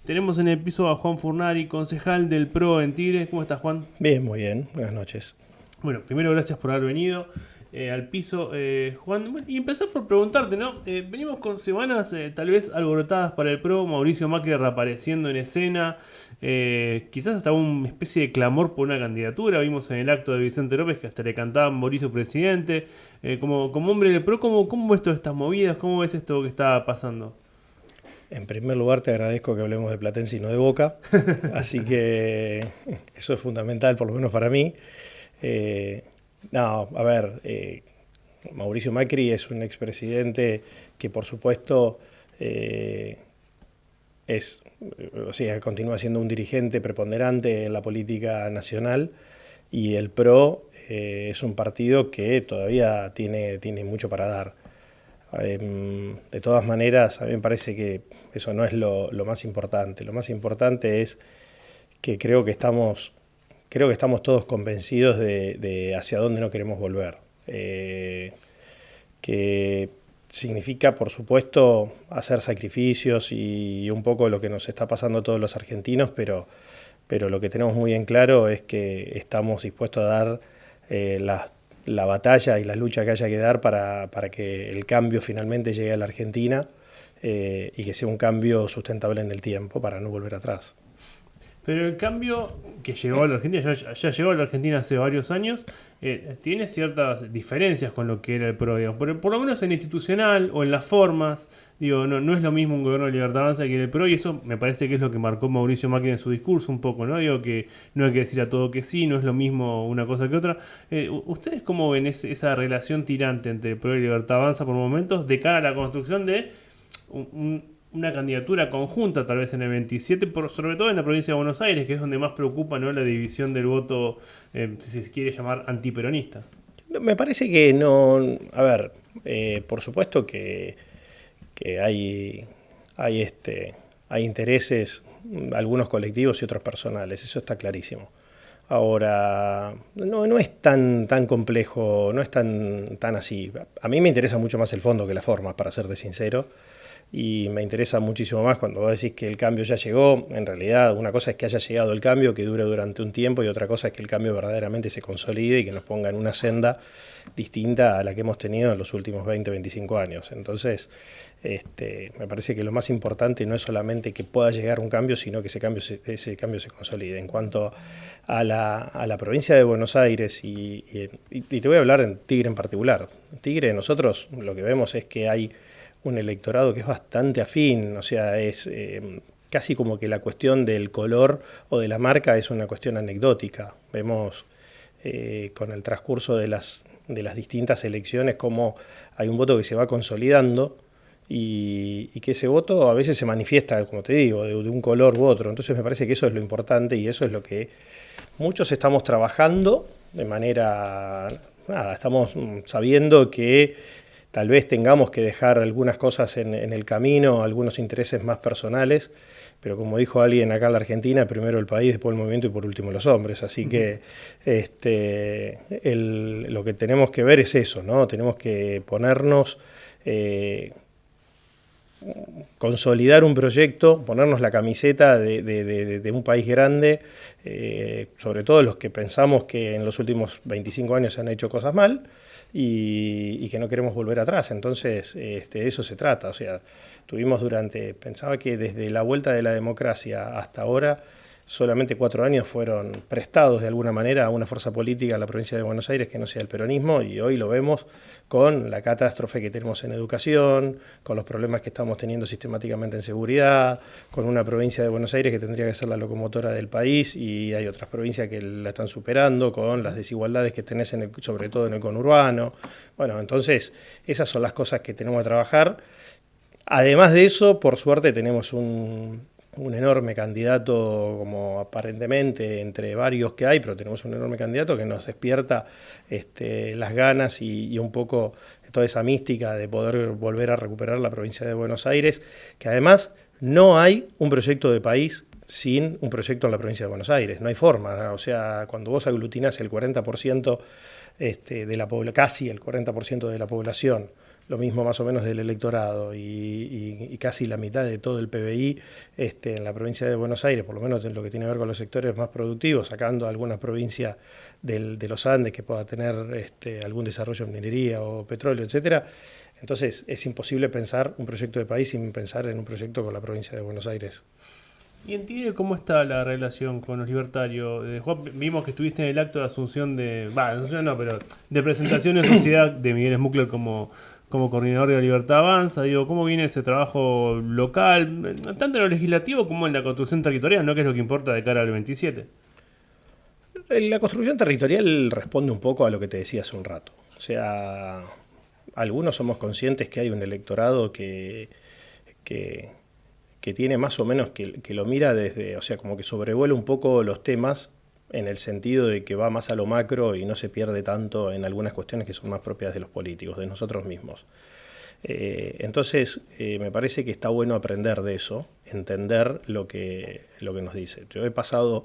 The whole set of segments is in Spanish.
Tenemos en el piso a Juan Furnari, concejal del PRO en Tigre. ¿Cómo estás, Juan? Bien, muy bien. Buenas noches. Bueno, primero gracias por haber venido al piso, Juan. Bueno, y empezar por preguntarte, ¿no? Venimos con semanas tal vez alborotadas para el PRO, Mauricio Macri reapareciendo en escena, quizás hasta una especie de clamor por una candidatura. Vimos en el acto de Vicente López que hasta le cantaban Mauricio presidente. Como hombre del PRO, ¿cómo ves todas estas movidas? ¿Cómo ves esto que está pasando? En primer lugar, te agradezco que hablemos de Platense y no de Boca, así que eso es fundamental, por lo menos para mí. No, a ver, Mauricio Macri es un expresidente que, por supuesto, continúa siendo un dirigente preponderante en la política nacional, y el PRO es un partido que todavía tiene mucho para dar. De todas maneras, a mí me parece que eso no es lo más importante. Lo más importante es que creo que estamos todos convencidos de hacia dónde no queremos volver. Que significa, por supuesto, hacer sacrificios y un poco lo que nos está pasando a todos los argentinos, pero lo que tenemos muy en claro es que estamos dispuestos a dar la batalla y la lucha que haya que dar para que el cambio finalmente llegue a la Argentina y que sea un cambio sustentable en el tiempo para no volver atrás. Pero el cambio que llegó a la Argentina, ya llegó a la Argentina hace varios años, tiene ciertas diferencias con lo que era el PRO, digamos. Por lo menos en lo institucional o en las formas. Digo, no es lo mismo un gobierno de Libertad Avanza que el PRO, y eso me parece que es lo que marcó Mauricio Macri en su discurso un poco, ¿no? Digo que no hay que decir a todo que sí, no es lo mismo una cosa que otra. ¿Ustedes cómo ven esa relación tirante entre el PRO y Libertad Avanza por momentos de cara a la construcción de una candidatura conjunta tal vez en el 27, sobre todo en la provincia de Buenos Aires, que es donde más preocupa, ¿no?, la división del voto, si se quiere llamar antiperonista? Me parece que no. A ver, por supuesto que hay intereses, algunos colectivos y otros personales, eso está clarísimo. Ahora, no es tan complejo, no es tan así. A mí me interesa mucho más el fondo que la forma, para serte sincero. Y me interesa muchísimo más cuando vos decís que el cambio ya llegó. En realidad, una cosa es que haya llegado el cambio, que dure durante un tiempo, y otra cosa es que el cambio verdaderamente se consolide y que nos ponga en una senda distinta a la que hemos tenido en los últimos 20, 25 años. Entonces, me parece que lo más importante no es solamente que pueda llegar un cambio, sino que ese cambio se consolide. En cuanto a la provincia de Buenos Aires, y te voy a hablar en Tigre en particular. En Tigre, nosotros lo que vemos es que hay un electorado que es bastante afín, o sea, es casi como que la cuestión del color o de la marca es una cuestión anecdótica. Vemos con el transcurso de las distintas elecciones cómo hay un voto que se va consolidando y que ese voto a veces se manifiesta, como te digo, de un color u otro. Entonces me parece que eso es lo importante y eso es lo que muchos estamos trabajando de manera. Estamos sabiendo que tal vez tengamos que dejar algunas cosas en el camino, algunos intereses más personales, pero como dijo alguien acá en la Argentina, primero el país, después el movimiento y por último los hombres. Así que lo que tenemos que ver es eso, ¿no? Tenemos que ponernos, consolidar un proyecto, ponernos la camiseta de un país grande, sobre todo los que pensamos que en los últimos 25 años se han hecho cosas mal, y que no queremos volver atrás. Entonces, de eso se trata. O sea, pensaba que desde la vuelta de la democracia hasta ahora, solamente 4 años fueron prestados de alguna manera a una fuerza política en la provincia de Buenos Aires que no sea el peronismo, y hoy lo vemos con la catástrofe que tenemos en educación, con los problemas que estamos teniendo sistemáticamente en seguridad, con una provincia de Buenos Aires que tendría que ser la locomotora del país y hay otras provincias que la están superando, con las desigualdades que tenés sobre todo en el conurbano. Bueno, entonces esas son las cosas que tenemos que trabajar. Además de eso, por suerte tenemos un enorme candidato, como aparentemente entre varios que hay, pero tenemos un enorme candidato que nos despierta las ganas y un poco toda esa mística de poder volver a recuperar la provincia de Buenos Aires, que además no hay un proyecto de país sin un proyecto en la provincia de Buenos Aires, no hay forma, ¿no? O sea, cuando vos aglutinás el 40% casi el 40% de la población lo mismo más o menos del electorado y casi la mitad de todo el PBI en la provincia de Buenos Aires, por lo menos en lo que tiene que ver con los sectores más productivos, sacando alguna provincia de los Andes que pueda tener algún desarrollo en minería o petróleo, etcétera. Entonces es imposible pensar un proyecto de país sin pensar en un proyecto con la provincia de Buenos Aires. ¿Y en Tigre cómo está la relación con los libertarios? Juan, vimos que estuviste en el acto de asunción asunción no, pero de presentación en sociedad de Miguel Smuckler como coordinador de la Libertad Avanza. Digo, ¿cómo viene ese trabajo local, tanto en lo legislativo como en la construcción territorial, ¿no? Que es lo que importa de cara al 27? La construcción territorial responde un poco a lo que te decía hace un rato. O sea, algunos somos conscientes que hay un electorado que tiene más o menos, que lo mira desde, o sea, como que sobrevuela un poco los temas en el sentido de que va más a lo macro y no se pierde tanto en algunas cuestiones que son más propias de los políticos, de nosotros mismos. Entonces, me parece que está bueno aprender de eso, entender lo que nos dice. Yo he pasado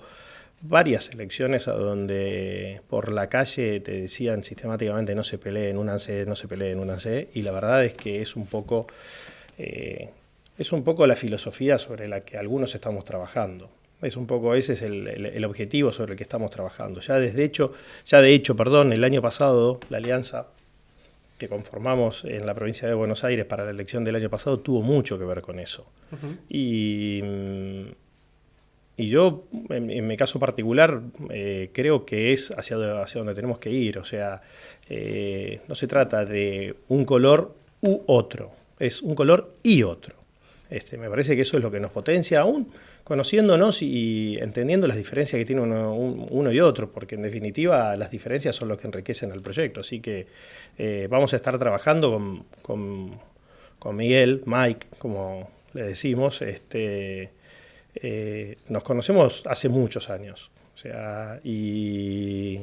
varias elecciones a donde por la calle te decían sistemáticamente no se peleen, únanse, no se peleen, únanse, y la verdad es que es un poco la filosofía sobre la que algunos estamos trabajando. Es un poco, ese es el objetivo sobre el que estamos trabajando. Ya de hecho, el año pasado, la alianza que conformamos en la provincia de Buenos Aires para la elección del año pasado tuvo mucho que ver con eso. Uh-huh. Y yo, en mi caso particular, creo que es hacia donde tenemos que ir. O sea, no se trata de un color u otro, es un color y otro. Me parece que eso es lo que nos potencia, aún conociéndonos y entendiendo las diferencias que tiene uno y otro, porque en definitiva las diferencias son lo que enriquecen al proyecto. Así que vamos a estar trabajando con Miguel, Mike, como le decimos. Nos conocemos hace muchos años. O sea, y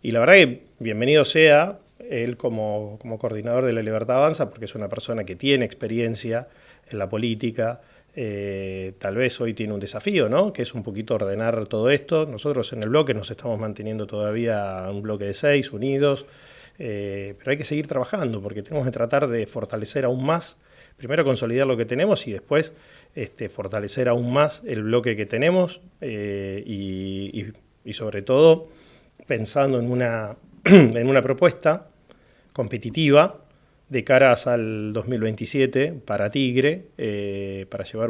la verdad que bienvenido sea él como coordinador de la Libertad Avanza, porque es una persona que tiene experiencia en la política. Tal vez hoy tiene un desafío, ¿no? Que es un poquito ordenar todo esto. Nosotros en el bloque nos estamos manteniendo todavía un bloque de 6 unidos, pero hay que seguir trabajando porque tenemos que tratar de fortalecer aún más, primero consolidar lo que tenemos y después fortalecer aún más el bloque que tenemos y sobre todo pensando en una propuesta competitiva de caras al 2027 para Tigre, para llevar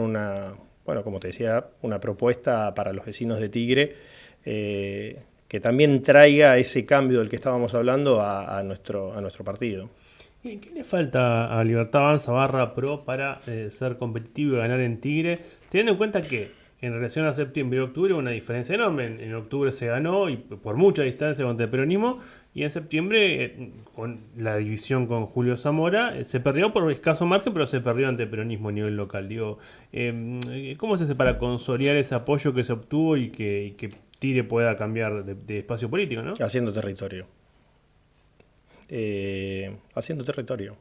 como te decía, una propuesta para los vecinos de Tigre que también traiga ese cambio del que estábamos hablando a nuestro partido. ¿Y qué le falta a Libertad Avanza /PRO para ser competitivo y ganar en Tigre? Teniendo en cuenta que en relación a septiembre y octubre hubo una diferencia enorme. En octubre se ganó y por mucha distancia contra el peronismo, y en septiembre, con la división con Julio Zamora, se perdió por escaso margen, pero se perdió ante el peronismo a nivel local. Digo, ¿cómo se hace para consolidar ese apoyo que se obtuvo y que Tigre pueda cambiar de espacio político, ¿no? Haciendo territorio.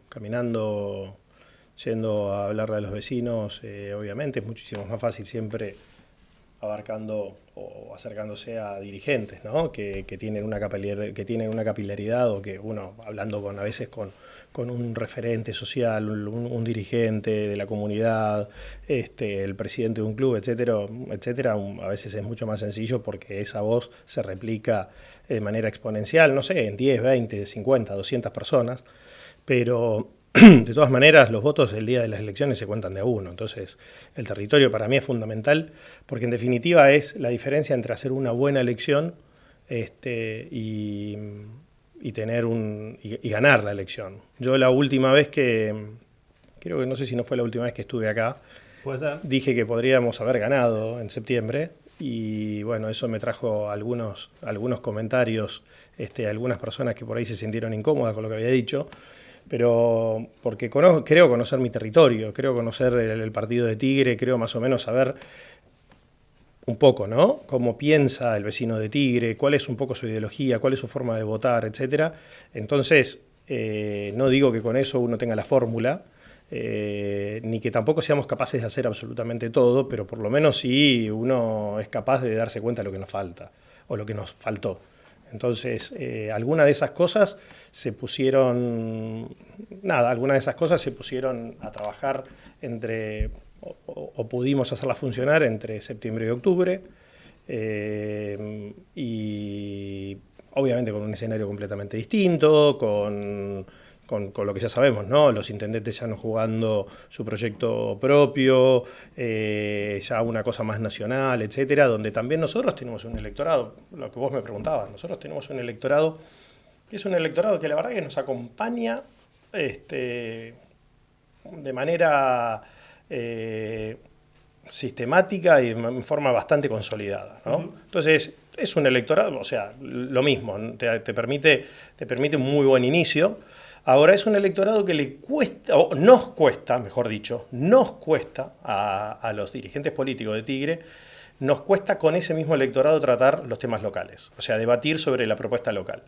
Caminando, yendo a hablarle a los vecinos. Obviamente es muchísimo más fácil siempre abarcando o acercándose a dirigentes, ¿no? que tienen una capilaridad, o que uno, hablando a veces con un referente social, un dirigente de la comunidad, el presidente de un club, etcétera, a veces es mucho más sencillo porque esa voz se replica de manera exponencial, no sé, en 10, 20, 50, 200 personas, pero de todas maneras, los votos el día de las elecciones se cuentan de a uno. Entonces, el territorio para mí es fundamental, porque en definitiva es la diferencia entre hacer una buena elección y ganar la elección. Yo la última vez creo que no sé si no fue la última vez que estuve acá, dije que podríamos haber ganado en septiembre, y bueno, eso me trajo algunos comentarios, algunas personas que por ahí se sintieron incómodas con lo que había dicho. Pero porque creo conocer mi territorio, creo conocer el partido de Tigre, creo más o menos saber un poco, ¿no? Cómo piensa el vecino de Tigre, cuál es un poco su ideología, cuál es su forma de votar, etcétera. Entonces, no digo que con eso uno tenga la fórmula, ni que tampoco seamos capaces de hacer absolutamente todo, pero por lo menos sí uno es capaz de darse cuenta de lo que nos falta o lo que nos faltó. Entonces, algunas de esas cosas se pusieron a trabajar o pudimos hacerlas funcionar entre septiembre y octubre, y obviamente con un escenario completamente distinto, con lo que ya sabemos, ¿no? Los intendentes ya no jugando su proyecto propio, ya una cosa más nacional, etcétera, donde también nosotros tenemos un electorado, lo que vos me preguntabas, nosotros tenemos un electorado que es un electorado que la verdad que nos acompaña de manera sistemática y en forma bastante consolidada, ¿no? Uh-huh. Entonces, es un electorado, o sea, lo mismo, te permite un muy buen inicio. Ahora es un electorado que le cuesta, o nos cuesta, mejor dicho, a los dirigentes políticos de Tigre, nos cuesta con ese mismo electorado tratar los temas locales, o sea, debatir sobre la propuesta local.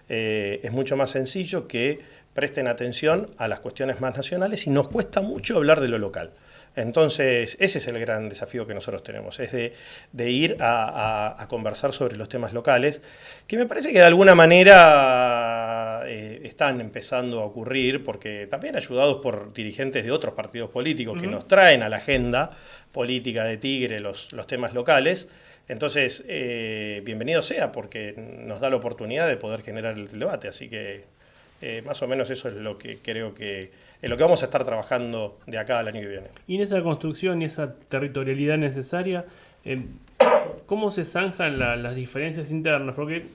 Es mucho más sencillo que presten atención a las cuestiones más nacionales y nos cuesta mucho hablar de lo local. Entonces, ese es el gran desafío que nosotros tenemos, es de ir a conversar sobre los temas locales, que me parece que de alguna manera están empezando a ocurrir, porque también ayudados por dirigentes de otros partidos políticos que nos traen a la agenda política de Tigre los temas locales. Entonces, bienvenido sea, porque nos da la oportunidad de poder generar el debate, así que más o menos eso es lo que creo que es lo que vamos a estar trabajando de acá al año que viene. Y en esa construcción y esa territorialidad necesaria, ¿cómo se zanjan las diferencias internas? Porque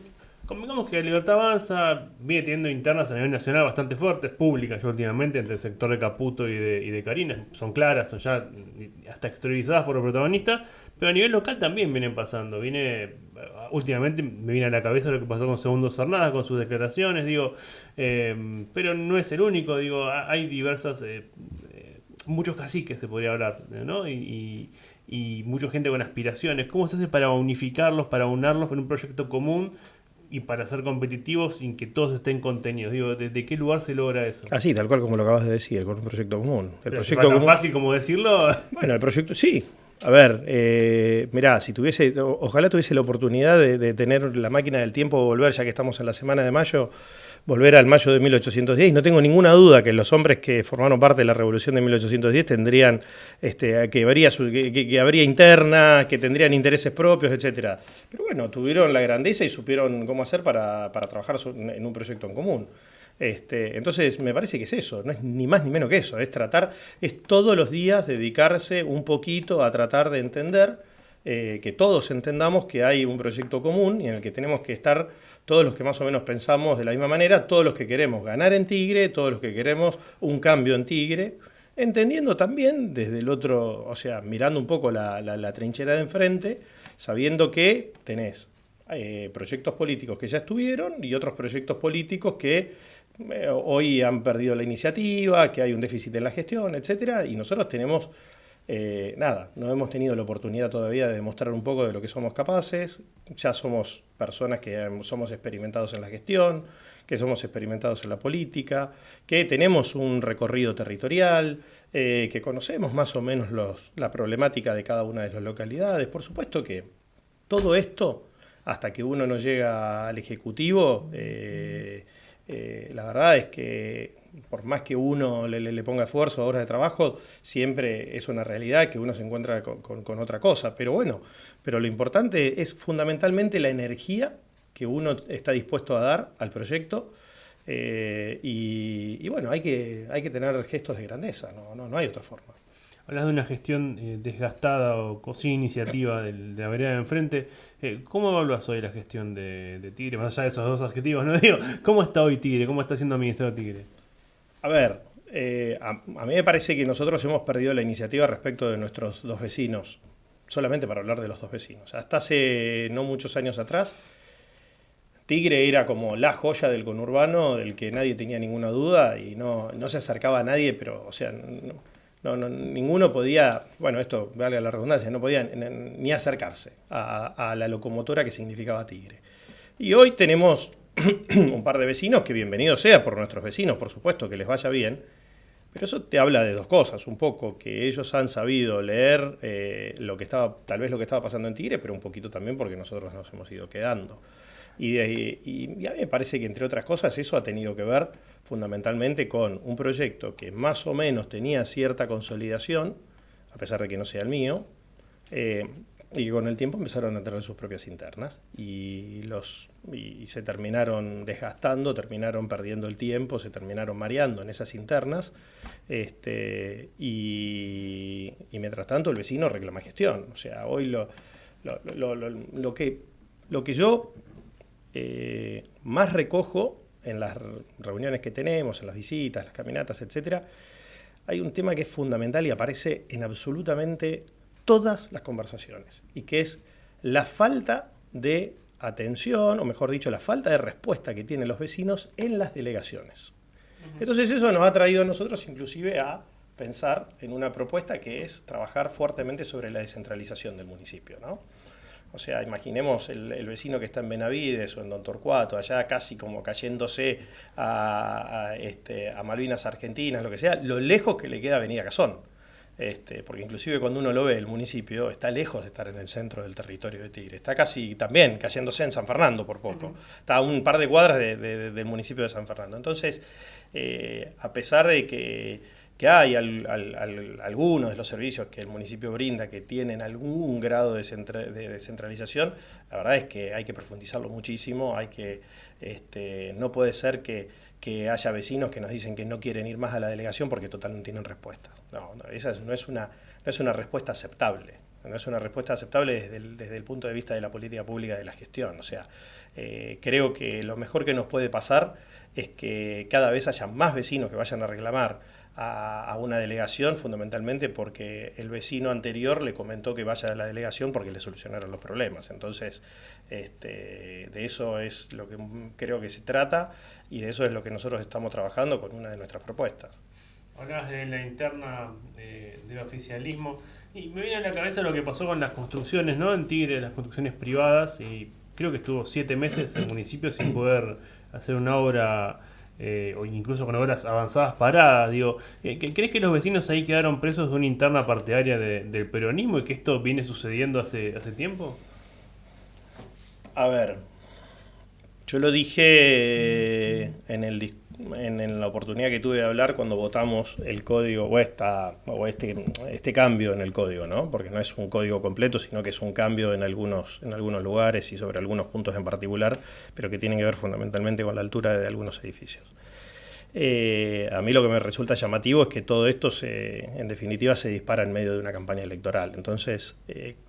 convengamos que la Libertad Avanza viene teniendo internas a nivel nacional bastante fuertes, públicas ya últimamente, entre el sector de Caputo y de Carina. Son claras, son ya hasta exteriorizadas por los protagonistas, pero a nivel local también vienen pasando. Últimamente me viene a la cabeza lo que pasó con Segundo Cernadas, con sus declaraciones, pero no es el único, hay diversas, muchos caciques se podría hablar, ¿no? Y mucha gente con aspiraciones. ¿Cómo se hace para unificarlos, para unirlos en un proyecto común y para ser competitivos sin que todos estén contenidos? ¿Desde qué lugar se logra eso? Así, tal cual como lo acabas de decir, con un proyecto común. ¿Es tan fácil como decirlo? Bueno, el proyecto sí. A ver, mirá, ojalá tuviese la oportunidad de tener la máquina del tiempo, volver, ya que estamos en la semana de mayo, volver al mayo de 1810. No tengo ninguna duda que los hombres que formaron parte de la revolución de 1810 tendrían, que habría interna, que tendrían intereses propios, etcétera. Pero bueno, tuvieron la grandeza y supieron cómo hacer para trabajar en un proyecto en común. Entonces me parece que es eso, no es ni más ni menos que eso, es todos los días dedicarse un poquito a tratar de entender, que todos entendamos que hay un proyecto común y en el que tenemos que estar todos los que más o menos pensamos de la misma manera, todos los que queremos ganar en Tigre, todos los que queremos un cambio en Tigre, entendiendo también desde el otro, o sea, mirando un poco la trinchera de enfrente, sabiendo que tenés proyectos políticos que ya estuvieron y otros proyectos políticos que hoy han perdido la iniciativa, que hay un déficit en la gestión, etcétera, y nosotros tenemos no hemos tenido la oportunidad todavía de demostrar un poco de lo que somos capaces. Ya somos personas que somos experimentados en la gestión, que somos experimentados en la política, que tenemos un recorrido territorial, que conocemos más o menos la problemática de cada una de las localidades. Por supuesto que todo esto, hasta que uno no llega al Ejecutivo, la verdad es que por más que uno le ponga esfuerzo a horas de trabajo, siempre es una realidad que uno se encuentra con otra cosa. Pero bueno, pero lo importante es fundamentalmente la energía que uno está dispuesto a dar al proyecto. Y bueno, hay que tener gestos de grandeza, no hay otra forma. Hablas de una gestión desgastada o sin iniciativa de la vereda de enfrente. ¿Cómo evaluás hoy la gestión de Tigre? Más allá de esos dos adjetivos, ¿no? ¿Cómo está hoy Tigre? ¿Cómo está siendo administrado Tigre? A ver, a mí me parece que nosotros hemos perdido la iniciativa respecto de nuestros dos vecinos, solamente para hablar de los dos vecinos. Hasta hace no muchos años atrás, Tigre era como la joya del conurbano, del que nadie tenía ninguna duda y no se acercaba a nadie, pero, o sea, ninguno podía, bueno, esto valga la redundancia, no podía ni acercarse a la locomotora que significaba Tigre. Y hoy tenemos un par de vecinos, que bienvenido sea por nuestros vecinos, por supuesto, que les vaya bien, Pero eso te habla de dos cosas, un poco que ellos han sabido leer tal vez lo que estaba pasando en Tigre, pero un poquito también porque nosotros nos hemos ido quedando. Y a mí me parece que, entre otras cosas, eso ha tenido que ver fundamentalmente con un proyecto que más o menos tenía cierta consolidación, a pesar de que no sea el mío, y que con el tiempo empezaron a tener sus propias internas y se terminaron desgastando, terminaron perdiendo el tiempo, se terminaron mareando en esas internas, y mientras tanto el vecino reclama gestión. O sea, hoy lo que yo más recojo en las reuniones que tenemos, en las visitas, las caminatas, etcétera, hay un tema que es fundamental y aparece en absolutamente todas las conversaciones, y que es la falta de atención, o mejor dicho, la falta de respuesta que tienen los vecinos en las delegaciones. Entonces eso nos ha traído a nosotros inclusive a pensar en una propuesta que es trabajar fuertemente sobre la descentralización del municipio, ¿no? O sea, imaginemos el vecino que está en Benavides o en Don Torcuato, allá casi como cayéndose a Malvinas Argentinas, lo que sea, lo lejos que le queda Avenida Cazón. Porque inclusive cuando uno lo ve, el municipio está lejos de estar en el centro del territorio de Tigre. Está casi también cayéndose en San Fernando por poco. Está a un par de cuadras del municipio de San Fernando. Entonces, a pesar de que hay algunos de los servicios que el municipio brinda que tienen algún grado de descentralización, la verdad es que hay que profundizarlo muchísimo. No puede ser que haya vecinos que nos dicen que no quieren ir más a la delegación porque total no tienen respuesta. No, esa no es una respuesta aceptable. No es una respuesta aceptable desde el punto de vista de la política pública de la gestión. O sea, creo que lo mejor que nos puede pasar es que cada vez haya más vecinos que vayan a reclamar a una delegación, fundamentalmente porque el vecino anterior le comentó que vaya a la delegación porque le solucionaron los problemas. Entonces, de eso es lo que creo que se trata, y de eso es lo que nosotros estamos trabajando con una de nuestras propuestas. Hablabas de la interna del oficialismo, y me viene a la cabeza lo que pasó con las construcciones, ¿no? En Tigre, las construcciones privadas, y creo que estuvo 7 meses el municipio sin poder hacer una obra, o incluso con obras avanzadas paradas. Digo, ¿crees que los vecinos ahí quedaron presos de una interna partidaria del peronismo y que esto viene sucediendo hace tiempo? A ver, yo lo dije en la oportunidad que tuve de hablar cuando votamos el código o este cambio en el código, ¿no? Porque no es un código completo, sino que es un cambio en algunos lugares y sobre algunos puntos en particular, pero que tienen que ver fundamentalmente con la altura de algunos edificios. A mí lo que me resulta llamativo es que todo esto en definitiva se dispara en medio de una campaña electoral. Entonces,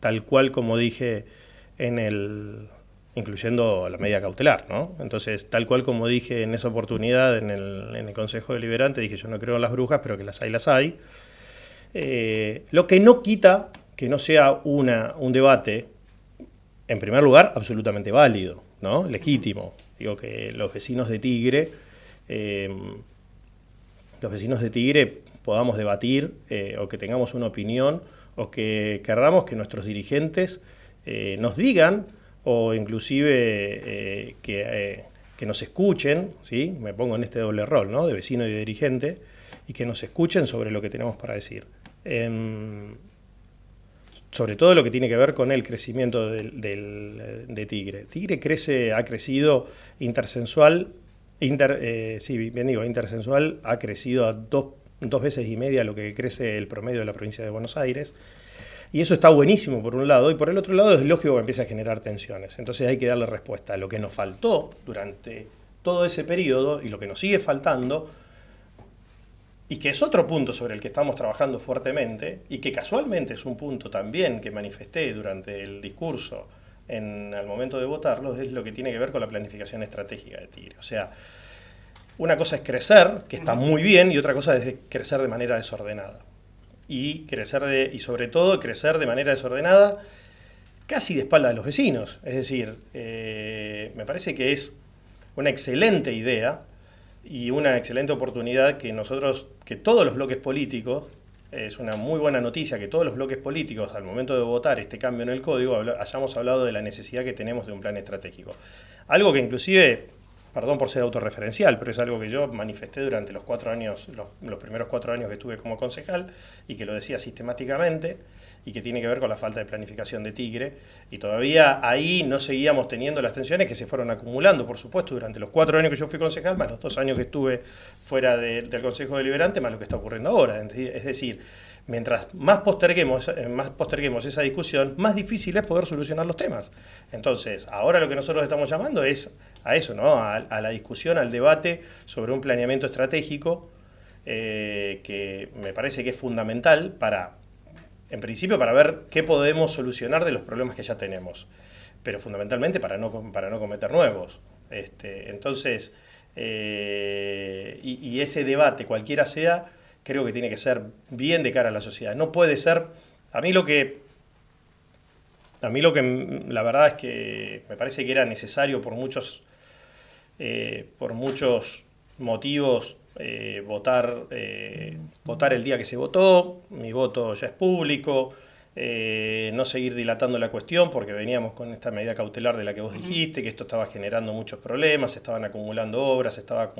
tal cual como dije incluyendo la medida cautelar, ¿no? Entonces, tal cual como dije en esa oportunidad en el Consejo Deliberante, dije yo no creo en las brujas, pero que las hay. Lo que no quita que no sea un debate, en primer lugar, absolutamente válido, ¿no? Legítimo. Digo que los vecinos de Tigre podamos debatir, o que tengamos una opinión, o que querramos que nuestros dirigentes nos digan, o inclusive que nos escuchen, ¿sí? Me pongo en este doble rol, ¿no? De vecino y de dirigente, y que nos escuchen sobre lo que tenemos para decir. Sobre todo lo que tiene que ver con el crecimiento de Tigre. Tigre ha crecido intersensual, ha crecido a dos veces y media lo que crece el promedio de la provincia de Buenos Aires. Y eso está buenísimo por un lado, y por el otro lado es lógico que empieza a generar tensiones. Entonces hay que darle respuesta a lo que nos faltó durante todo ese periodo y lo que nos sigue faltando, y que es otro punto sobre el que estamos trabajando fuertemente, y que casualmente es un punto también que manifesté durante el discurso al momento de votarlo, es lo que tiene que ver con la planificación estratégica de Tigre. O sea, una cosa es crecer, que está muy bien, y otra cosa es crecer de manera desordenada. Y sobre todo crecer de manera desordenada casi de espalda de los vecinos. Es decir, me parece que es una excelente idea y una excelente oportunidad que todos los bloques políticos, es una muy buena noticia que todos los bloques políticos al momento de votar este cambio en el código hayamos hablado de la necesidad que tenemos de un plan estratégico. Algo que inclusive perdón por ser autorreferencial, pero es algo que yo manifesté durante los 4 años, los primeros 4 años que estuve como concejal, y que lo decía sistemáticamente, y que tiene que ver con la falta de planificación de Tigre, y todavía ahí no seguíamos teniendo las tensiones que se fueron acumulando, por supuesto, durante los 4 años que yo fui concejal, más los 2 años que estuve fuera del Consejo Deliberante, más lo que está ocurriendo ahora. Es decir, mientras más posterguemos esa discusión, más difícil es poder solucionar los temas. Entonces, ahora lo que nosotros estamos llamando es a eso, ¿no? A la discusión, al debate sobre un planeamiento estratégico que me parece que es fundamental en principio, para ver qué podemos solucionar de los problemas que ya tenemos, pero fundamentalmente para no cometer nuevos. Entonces, y ese debate, cualquiera sea, creo que tiene que ser bien de cara a la sociedad. No puede ser, a mí lo que la verdad es que me parece que era necesario por muchos motivos votar el día que se votó. Mi voto ya es público. No seguir dilatando la cuestión porque veníamos con esta medida cautelar de la que vos dijiste, que esto estaba generando muchos problemas, se estaban acumulando obras, se estaba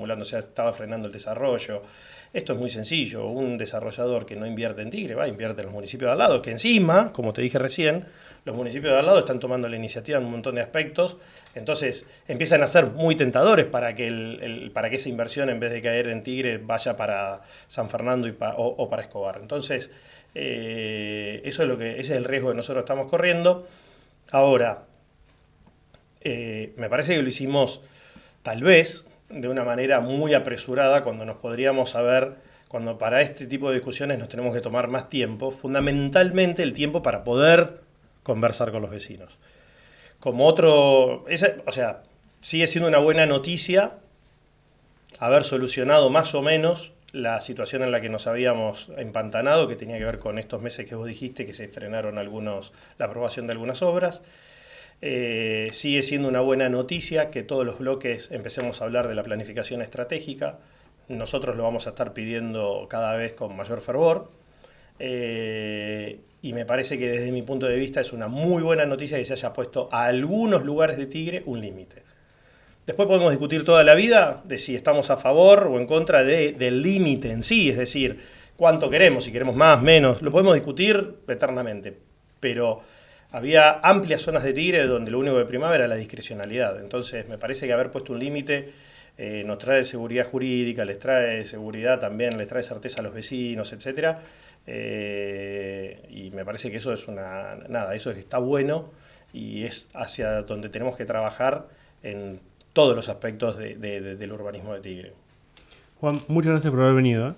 frenando el desarrollo. Esto es muy sencillo, un desarrollador que no invierte en Tigre, invierte en los municipios de al lado, que encima, como te dije recién, los municipios de al lado están tomando la iniciativa en un montón de aspectos, entonces empiezan a ser muy tentadores para que esa inversión, en vez de caer en Tigre, vaya para San Fernando o para Escobar. Entonces, ese es el riesgo que nosotros estamos corriendo. Ahora, me parece que lo hicimos tal vez de una manera muy apresurada cuando para este tipo de discusiones nos tenemos que tomar más tiempo, fundamentalmente el tiempo para poder conversar con los vecinos. Sigue siendo una buena noticia haber solucionado más o menos la situación en la que nos habíamos empantanado, que tenía que ver con estos meses que vos dijiste que se frenaron la aprobación de algunas obras. Sigue siendo una buena noticia que todos los bloques empecemos a hablar de la planificación estratégica. Nosotros lo vamos a estar pidiendo cada vez con mayor fervor. Y me parece que desde mi punto de vista es una muy buena noticia que se haya puesto a algunos lugares de Tigre un límite. Después podemos discutir toda la vida de si estamos a favor o en contra del límite en sí, es decir, cuánto queremos, si queremos más, menos, lo podemos discutir eternamente, pero había amplias zonas de Tigre donde lo único que primaba era la discrecionalidad. Entonces me parece que haber puesto un límite nos trae seguridad jurídica, les trae seguridad también, les trae certeza a los vecinos, etc. Y me parece que eso es eso está bueno y es hacia donde tenemos que trabajar en todos los aspectos del urbanismo de Tigre. Juan, muchas gracias por haber venido.